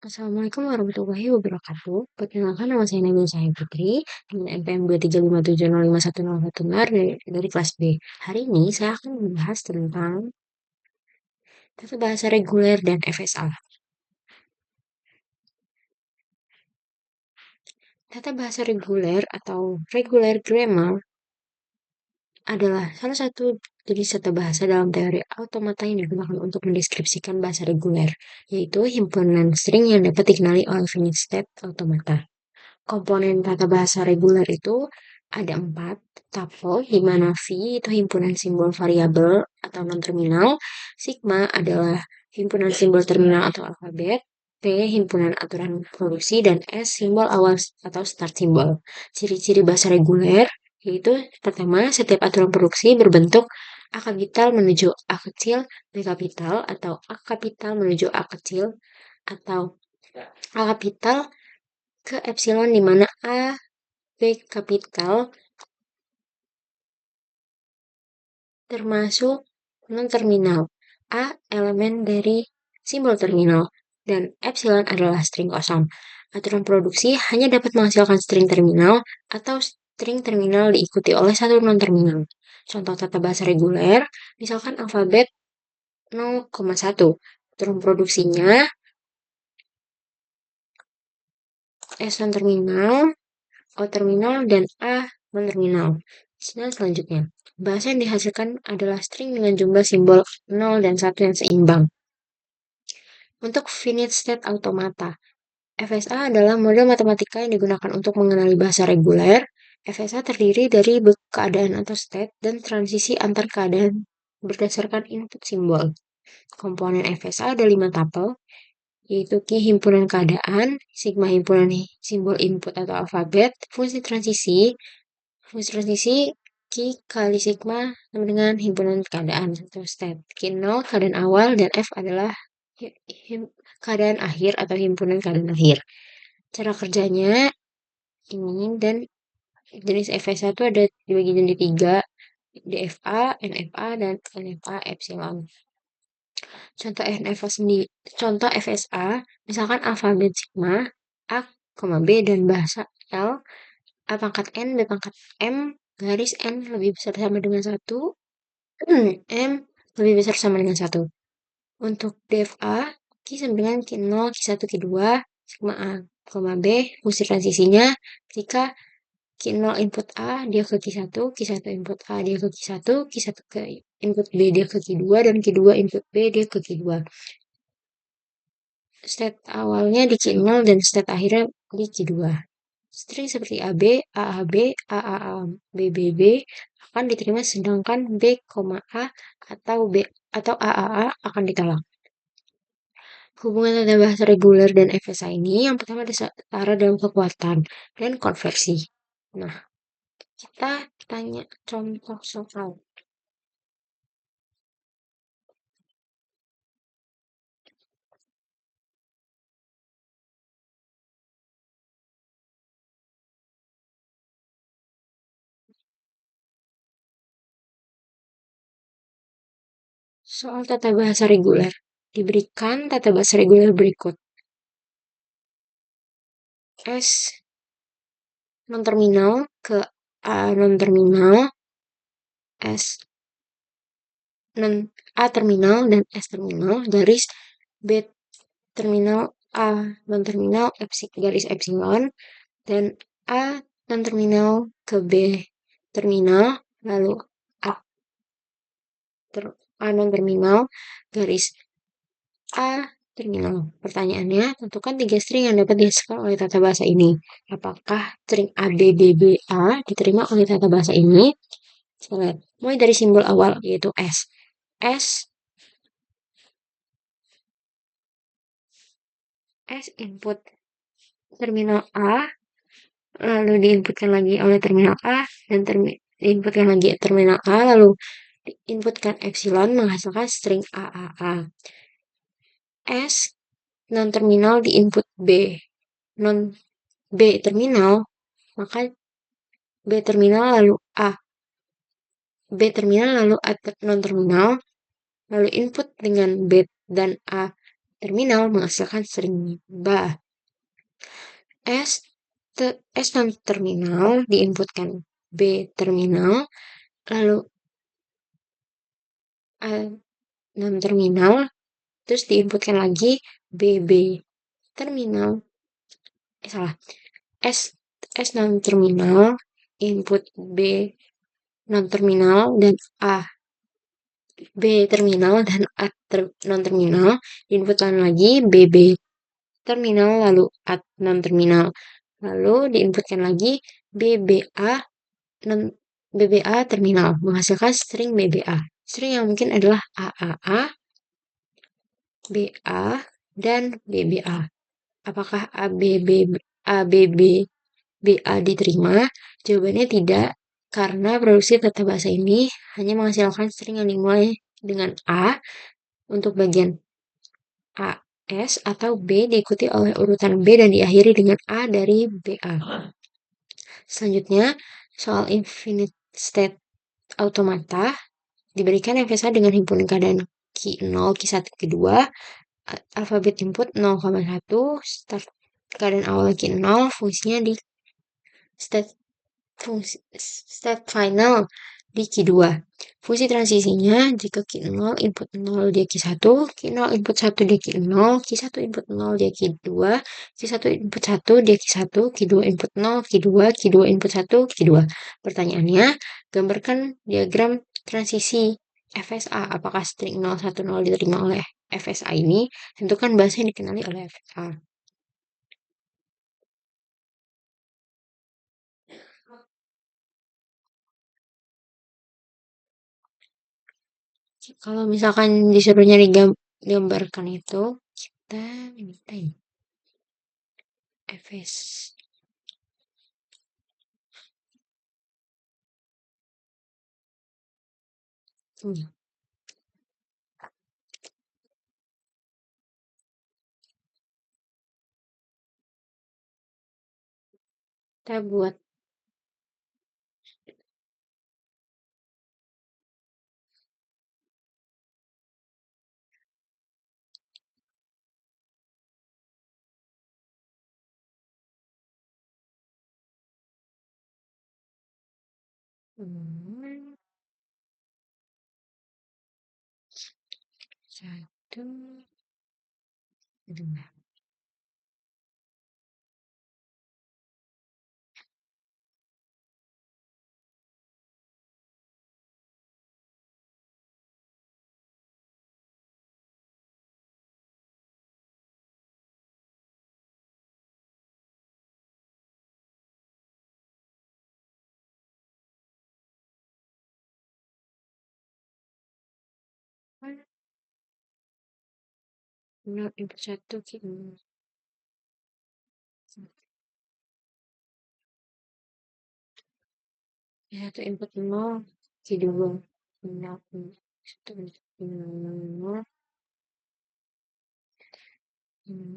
Assalamualaikum warahmatullahi wabarakatuh. Perkenalkan nama saya Nabil Cahaya Putri dengan NPM 235751010 dari kelas B. Hari ini saya akan membahas tentang tata bahasa reguler dan FSA. Tata bahasa reguler atau regular grammar adalah salah satu jenis tata bahasa dalam teori automata yang digunakan untuk mendeskripsikan bahasa reguler, yaitu himpunan string yang dapat dikenali oleh finite state automata. Komponen tata bahasa reguler itu ada 4, tuple, di mana V itu himpunan simbol variabel atau non-terminal, sigma adalah himpunan simbol terminal atau alfabet, P himpunan aturan produksi, dan S simbol awal atau start simbol. Ciri-ciri bahasa reguler yaitu pertama, setiap aturan produksi berbentuk A kapital menuju A kecil, B kapital, atau A kapital menuju A kecil, atau A kapital ke epsilon di mana A, B kapital termasuk non-terminal. A elemen dari simbol terminal dan epsilon adalah string kosong. Aturan produksi hanya dapat menghasilkan string terminal atau string terminal diikuti oleh satu non-terminal. Contoh tata bahasa reguler, misalkan alfabet 0,1. Aturan produksinya S non-terminal, O terminal, dan A non-terminal. Dan selanjutnya, bahasa yang dihasilkan adalah string dengan jumlah simbol 0 dan 1 yang seimbang. Untuk finite state automata, FSA adalah model matematika yang digunakan untuk mengenali bahasa reguler. FSA terdiri dari keadaan atau state dan transisi antar keadaan berdasarkan input simbol. Komponen FSA ada 5 tuple, yaitu Q himpunan keadaan, sigma himpunan simbol input atau alfabet, fungsi transisi Q kali sigma sama dengan himpunan keadaan atau state. Q0 keadaan awal dan F adalah keadaan akhir atau himpunan keadaan akhir. Cara kerjanya ini, dan jenis FSA itu ada dibagi jadi 3, DFA, NFA, dan NFA epsilon. Contoh FSA, misalkan alfabet sigma, A, B, dan bahasa L, A pangkat N, B pangkat M, garis N lebih besar sama dengan 1, M lebih besar sama dengan 1. Untuk DFA, Q sama dengan Q0, Q1, Q2, sigma A, B, fungsi transisinya ketika Q0 input A, dia ke Q1, Q1 input A, dia ke Q1, Q1 ke input B, dia ke Q2, dan Q2 input B, dia ke Q2. State awalnya di Q0 dan state akhirnya di Q2. String seperti AB, AAB, AAABBB akan diterima sedangkan B, A atau AAA akan ditolak. Hubungan tata bahasa reguler dan FSA ini yang pertama setara dalam kekuatan dan konversi. Nah, kita tanya contoh soal. Soal tata bahasa reguler. Diberikan tata bahasa reguler berikut. S non-terminal ke A non-terminal, S non A terminal dan S terminal, garis B terminal A non-terminal garis epsilon, dan A non-terminal ke B terminal, lalu A non-terminal garis A terminal. Pertanyaannya, tentukan 3 string yang dapat dihasilkan oleh tata bahasa ini. Apakah string ABBBA diterima oleh tata bahasa ini? Kita lihat. Mulai dari simbol awal, yaitu S. S input terminal A, lalu diinputkan lagi oleh terminal A, dan diinputkan lagi terminal A, lalu diinputkan epsilon menghasilkan string AAA. S non-terminal di input B terminal, maka B terminal lalu A. B terminal lalu A non-terminal, lalu input dengan B dan A terminal menghasilkan string ba. S, S non terminal diinputkan B terminal, lalu A non terminal, terus diinputkan lagi BB terminal. Salah. S, S non terminal, input B non terminal dan A B terminal dan A non terminal, diinputkan lagi BB terminal lalu A non terminal, lalu diinputkan lagi BBA non BBA terminal menghasilkan string BBA. String yang mungkin adalah AAA, BA, dan BBA. Apakah ABB BA diterima? Jawabannya tidak, karena produksi tata bahasa ini hanya menghasilkan string yang dimulai dengan A untuk bagian A, S, atau B diikuti oleh urutan B dan diakhiri dengan A dari BA. Selanjutnya, soal infinite state automata diberikan FSA dengan himpunan keadaan Q0, Q1, Q2, alfabet input 0,1, start keadaan awal Q0, fungsinya di state final di Q2. Fungsi transisinya jika Q0 input 0 dia Q1, Q0 input 1 dia Q0, Q1 input 0 dia Q2, Q1 input 1 dia Q1, Q2 input 0, Q2, Q2 input 1, Q2. Pertanyaannya, gambarkan diagram transisi FSA. Apakah string 010 diterima oleh FSA ini? Tentukan bahasa yang dikenali oleh FSA. Kalau misalkan disuruh nyari gambarkan itu, kita minta FS. Kita buat satu, dua. Nol input satu, satu input nol, Q2 nol, satu input nol,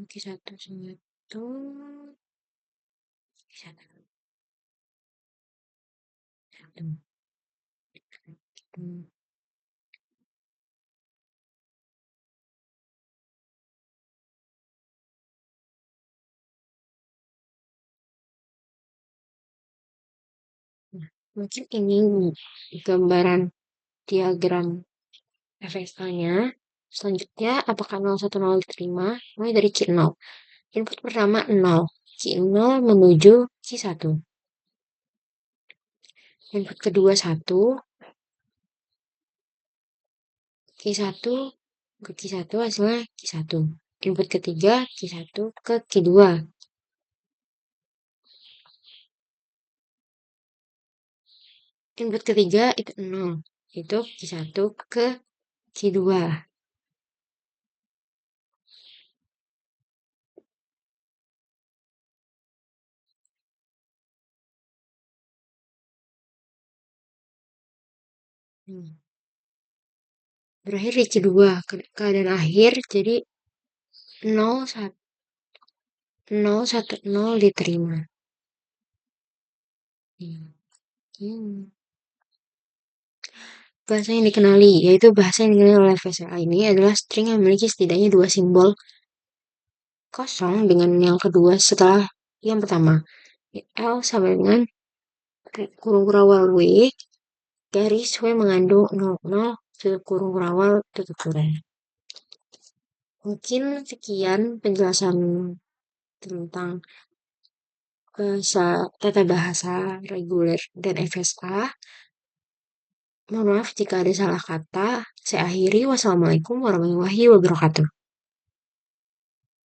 Q1 satu, Q1 satu. Nah, mungkin ini gambaran diagram FSA-nya. Selanjutnya, apakah 010 diterima? Mulai dari Q0. Input pertama 0. Q0 menuju Q1. Input kedua 1. Q1 ke Q1 hasilnya Q1. Input ketiga Q1 ke Q2. Input ketiga itu 0. Itu Q1 ke Q2. Berakhir di Q2. Keadaan akhir jadi 0, 1, 0, 1, 0 diterima. Bahasa yang dikenali, yaitu bahasa yang dikenali oleh VSA ini adalah string yang memiliki setidaknya dua simbol kosong dengan yang kedua setelah yang pertama. L sama dengan kurung kurawal W, garis W mengandung 00, tutup kurung kurawal, tutup kurung. Mungkin sekian penjelasan tentang tata bahasa reguler dan FSA. Mohon maaf jika ada salah kata. Saya akhiri. Wassalamualaikum warahmatullahi wabarakatuh.